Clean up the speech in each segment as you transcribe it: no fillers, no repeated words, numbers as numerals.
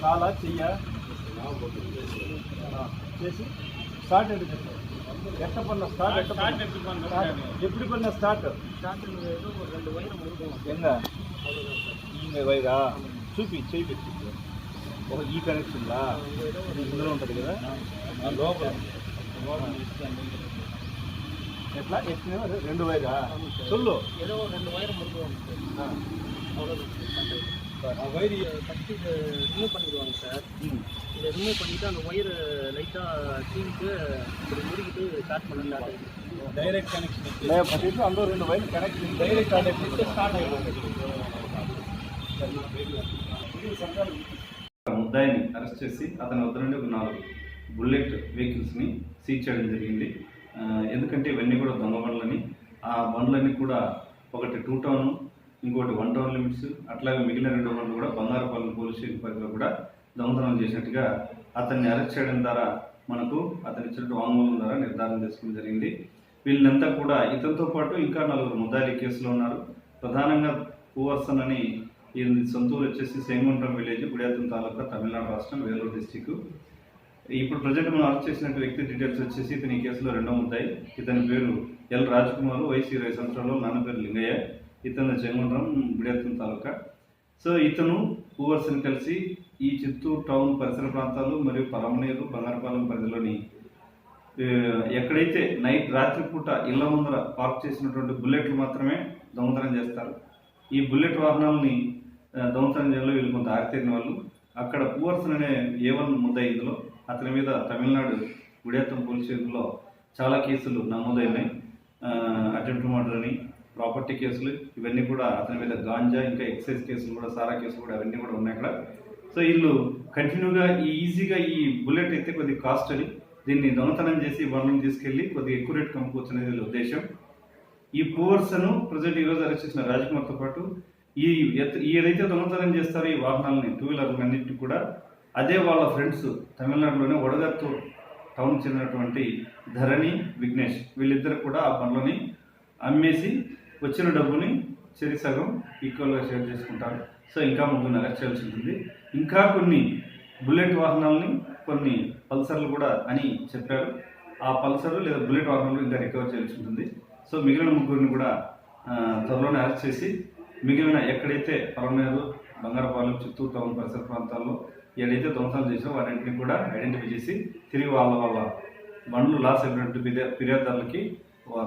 కాలా చెయ్య చేసి స్టార్ట్ ఎందుకు ఎట్ట పన్న స్టార్ట్ ఎప్పుడు పన్న స్టార్ట్ ఎంగా వైరా చూపి చేయి పెట్టి ఒక ఈ కనెక్షన్లా ఇందులో ఉంటుంది కదా లోపల ఎట్లా ఎక్కిన రెండు వైరా చొల్లు ఏదో రెండు వైర్ వైర్ ஃபஸ்ட்டு இது ரிமூவ் பண்ணிடுவாங்க சார். இதை ரிமூவ் பண்ணிவிட்டு அந்த ஒயர் லைட்டாக சீவிட்டு இப்படி முறுக்கிட்டு ஸ்டார்ட் பண்ணலாம். డైరెక్ట్ కనెక్షన్ ఫస్ట్ అందరూ రెండు వైర్లు కనెక్ట్ డైరెక్ట్ స్టార్ట్ అయిపోతుంది. ముద్దాయిని అరెస్ట్ చేసి అతని వద్ద నుండి ఒక 4 బుల్లెట్ వెహికల్స్ని సీజ్ చేయడం జరిగింది. ఎందుకంటే ఇవన్నీ కూడా దొంగ బండ్లని, ఆ బండ్లన్నీ కూడా ఒకటి 2 టౌన్, ఇంకోటి 1 టౌన్ లిమిట్స్, అట్లాగే మిగిలిన 2 బండ్లు కూడా బంగారపాలెం పోలీస్ స్టేషన్ పరిధిలో కూడా దొంగతనం చేసినట్టుగా అతన్ని అరెస్ట్ చేయడం ద్వారా మనకు అతని ఇచ్చిన వాంగ్మూలం ద్వారా నిర్ధారణ చేసుకోవడం జరిగింది. వీళ్ళంతా కూడా ఇతనితో పాటు ఇంకా 4 ముద్దాయిలు కేసులో ఉన్నారు. ప్రధానంగా పూవర్సన్ అని ఈయన సొంతూరు వచ్చేసి సేంగుంట్రం విలేజ్, గుడియాతం తాలూకా, తమిళనాడు రాష్ట్రం, వేలూరు డిస్టిక్. ఇప్పుడు ప్రజెంట్ మనం అరెస్ట్ చేసిన వ్యక్తి డీటెయిల్స్ వచ్చేసి ఇతని ఈ కేసులో 2వ ముద్దాయి. ఇతని పేరు ఎల్ రాజ్కుమార్, వయసు 20 సంవత్సరాలు, నాన్న పేరు లింగయ్య. ఇతను చెంగుండ్రం, గుడియాతం తాలూకా. సో ఇతను పూవర్సన్ కలిసి ఈ చిత్తూరు టౌన్ పరిసర ప్రాంతాలు మరియు పరమనేరు, బంగారపాలెం పరిధిలోని ఎక్కడైతే రాత్రిపూట ఇళ్ల ముందర పార్క్ చేసినటువంటి బుల్లెట్లు మాత్రమే దొంగతనం చేస్తారు. ఈ బుల్లెట్ వాహనాలని దొంగతనం చేయడంలో వీళ్ళు కొంత ఆరితేరిన వాళ్ళు. అక్కడ పూవర్సన్ అనే A1 ముద్దాయి, ఇందులో అతని మీద తమిళనాడు గుడియాతం పోలీస్ స్టేషన్లో చాలా కేసులు నమోదైనాయి. అటెంప్ట్ మర్డర్ అని, ప్రాపర్టీ కేసులు, ఇవన్నీ కూడా అతని మీద గాంజా, ఇంకా ఎక్సైజ్ కేసులు కూడా, సారా కేసులు కూడా అవన్నీ కూడా ఉన్నాయి అక్కడ. సో వీళ్ళు కంటిన్యూగా ఈజీగా ఈ బుల్లెట్ అయితే కొద్దిగా కాస్ట్ అని దీన్ని దొంగతనం చేసి బండ్లను తీసుకెళ్ళి కొద్దిగా ఎక్కువ రేట్ కమ్ముకోవచ్చు అనేది వీళ్ళ ఉద్దేశం. ఈ పూవర్సన్ ప్రజెంట్ ఈరోజు అరెస్ట్ చేసిన రాజ్కుమార్తో పాటు ఏదైతే దొంగతనం చేస్తారో ఈ వాహనాలని, 2 వీలర్లు అన్నింటినీ కూడా అదే వాళ్ళ ఫ్రెండ్స్ తమిళనాడులోనే వడగత్తు టౌన్ చెందినటువంటి ధరణి, విఘ్నేష్, వీళ్ళిద్దరు కూడా ఆ బండ్లని అమ్మేసి వచ్చిన డబ్బుని సగం ఈక్వల్గా షేర్ చేసుకుంటారు. సో ఇంకా 3 అరెస్ట్ చేయాల్సి ఉంటుంది. ఇంకా కొన్ని బుల్లెట్ వాహనాలని, కొన్ని పల్సర్లు కూడా అని చెప్పారు. ఆ పల్సర్లు లేదా బుల్లెట్ వాహనాలు ఇంకా రికవర్ చేయాల్సి ఉంటుంది. సో మిగిలిన 3 కూడా త్వరలోనే అరెస్ట్ చేసి మిగిలిన ఎక్కడైతే పరమనేరు, బంగారపాలెం, చిత్తూరు టౌన్ పరిసర ప్రాంతాల్లో ఏదైతే దొంగతనాలు చేసారో వాటిని కూడా ఐడెంటిఫై చేసి తిరిగి వాళ్ళ బండ్లు లాస్ అయినటువంటి ఫిర్యాదుదారులకి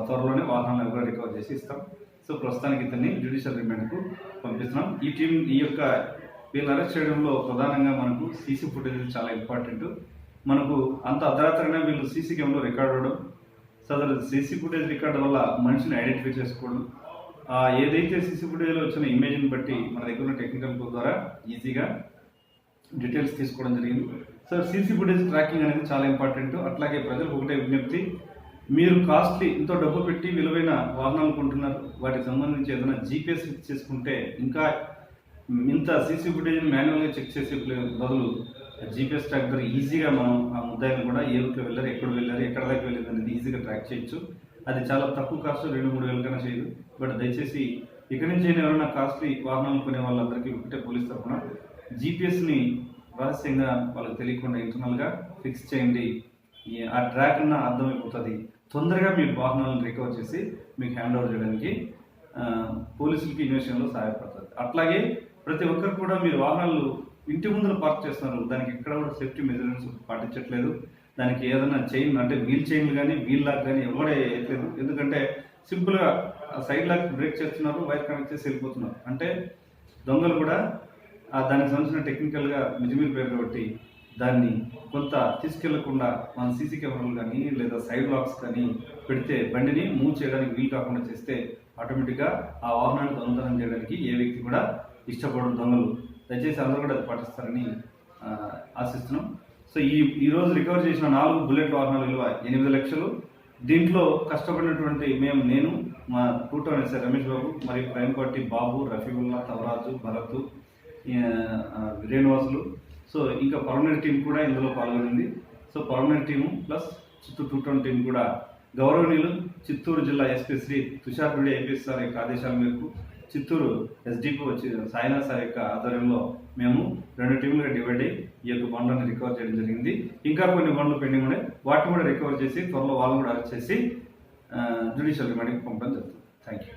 త్వరలోనే వాహనాలను కూడా రికవర్ చేసి ఇస్తాం. సో ప్రస్తుతానికి ఇతన్ని జ్యుడిషియల్ రిమాండ్కు పంపిస్తున్నాం. ఈ యొక్క వీళ్ళు అరెస్ట్ చేయడంలో ప్రధానంగా మనకు సీసీ ఫుటేజ్ చాలా ఇంపార్టెంట్. మనకు అంత అర్ధరాత్రైనా వీళ్ళు సీసీ కెమెరాలో రికార్డ్ అవ్వడం, సదరు సీసీ ఫుటేజ్ రికార్డు వల్ల మనిషిని ఐడెంటిఫై చేసుకోవడం, ఏదైతే సీసీ ఫుటేజ్లో వచ్చిన ఇమేజ్ని బట్టి మన దగ్గర ఉన్న టెక్నికల్ ద్వారా ఈజీగా డీటెయిల్స్ తీసుకోవడం జరిగింది. సో సీసీ ఫుటేజ్ ట్రాకింగ్ అనేది చాలా ఇంపార్టెంట్. అట్లాగే ప్రజలకు ఒకటే విజ్ఞప్తి, మీరు కాస్ట్లీ ఎంతో డబ్బు పెట్టి విలువైన వాహనాలు కొంటున్నారు, వాటికి సంబంధించి ఏదైనా జీపీఎస్ చేసుకుంటే ఇంకా ఇంత సీసీ ఫుటేజ్ని మాన్యువల్గా చెక్ చేసే బదులు జీపీఎస్ ట్రాక్ ద్వారా ఈజీగా మనం ఆ ముద్దాయిని కూడా ఏ రూట్లో వెళ్ళారు, ఎక్కడ వెళ్ళారు, ఎక్కడ దాకా వెళ్ళారు అనేది ఈజీగా ట్రాక్ చేయొచ్చు. అది చాలా తక్కువ కాస్ట్, 2-3 వేల కన్నా చేయదు. బట్ దయచేసి ఇక్కడి నుంచి ఎవరైనా కాస్ట్లీ వాహనాలు కొనే వాళ్ళందరికీ ఒకటే పోలీస్ తరఫున జీపీఎస్ని రహస్యంగా వాళ్ళకి తెలియకుండా ఇంటర్నల్గా ఫిక్స్ చేయండి. ఆ ట్రాక్ అన్న అర్థమైపోతుంది. తొందరగా మీ వాహనాలను రికవర్ చేసి మీకు హ్యాండ్ ఓవర్ చేయడానికి పోలీసులకి ఇన్వెస్టిగేషన్లో సహాయపడుతుంది. అట్లాగే ప్రతి ఒక్కరు కూడా మీరు వాహనాలు ఇంటి ముందర పార్క్ చేస్తున్నారు, దానికి ఎక్కడ కూడా సేఫ్టీ మెజర్మెంట్స్ పాటించట్లేదు. దానికి ఏదైనా చైన్ అంటే వీల్ చైన్లు కానీ వీల్ లాక్ కానీ ఎవడే వేయట్లేదు. ఎందుకంటే సింపుల్గా సైడ్ లాక్ బ్రేక్ చేస్తున్నారు, వైర్ కనెక్ట్ చేసి వెళ్ళిపోతున్నారు. అంటే దొంగలు కూడా దానికి సంబంధించిన టెక్నికల్గా మిజిమిల్ పేరు కాబట్టి దాన్ని కొంత తీసుకెళ్లకుండా మన సీసీ కెమెరాలు కానీ లేదా సైడ్ లాక్స్ కానీ పెడితే బండిని మూవ్ చేయడానికి వీలు కాకుండా చేస్తే ఆటోమేటిక్గా ఆ వాహనాన్ని దొంగతనం చేయడానికి ఏ వ్యక్తి కూడా ఇష్టపడరు దొంగలు. దయచేసి అందరూ కూడా అది పాటిస్తారని ఆశిస్తున్నాం. సో ఈరోజు రికవర్ చేసిన 4 బుల్లెట్ వాహనాల విలువ 8 లక్షలు. దీంట్లో కష్టపడినటువంటి నేను మా టూటౌన్ ఎస్ఐ రమేష్ బాబు మరియు crime party Babu, Rafiulla, Tavaraju, Bharat, Srinivasulu, so ఇంకా పర్మనెంట్ టీం కూడా ఇందులో పాల్గొనింది. So permanent team plus Chittoor two town team కూడా గౌరవనీయులు చిత్తూరు జిల్లా SP Shri Tushar Reddy IPS sir యొక్క ఆదేశాల మేరకు చిత్తూరు ఎస్డిపి సాయినాథ్ సార్ యొక్క ఆధ్వర్యంలో మేము 2 టీములుగా డివైడ్ అయ్యి ఈ యొక్క బండ్లను రికవర్ చేయడం జరిగింది. ఇంకా కొన్ని బండ్లు పెండింగ్ ఉన్నాయి, వాటిని కూడా రికవర్ చేసి త్వరలో వాళ్ళని కూడా అరెస్ట్ చేసి జ్యుడిషియల్ రిమాండ్కి పంపడం జరుగుతుంది. Thank you.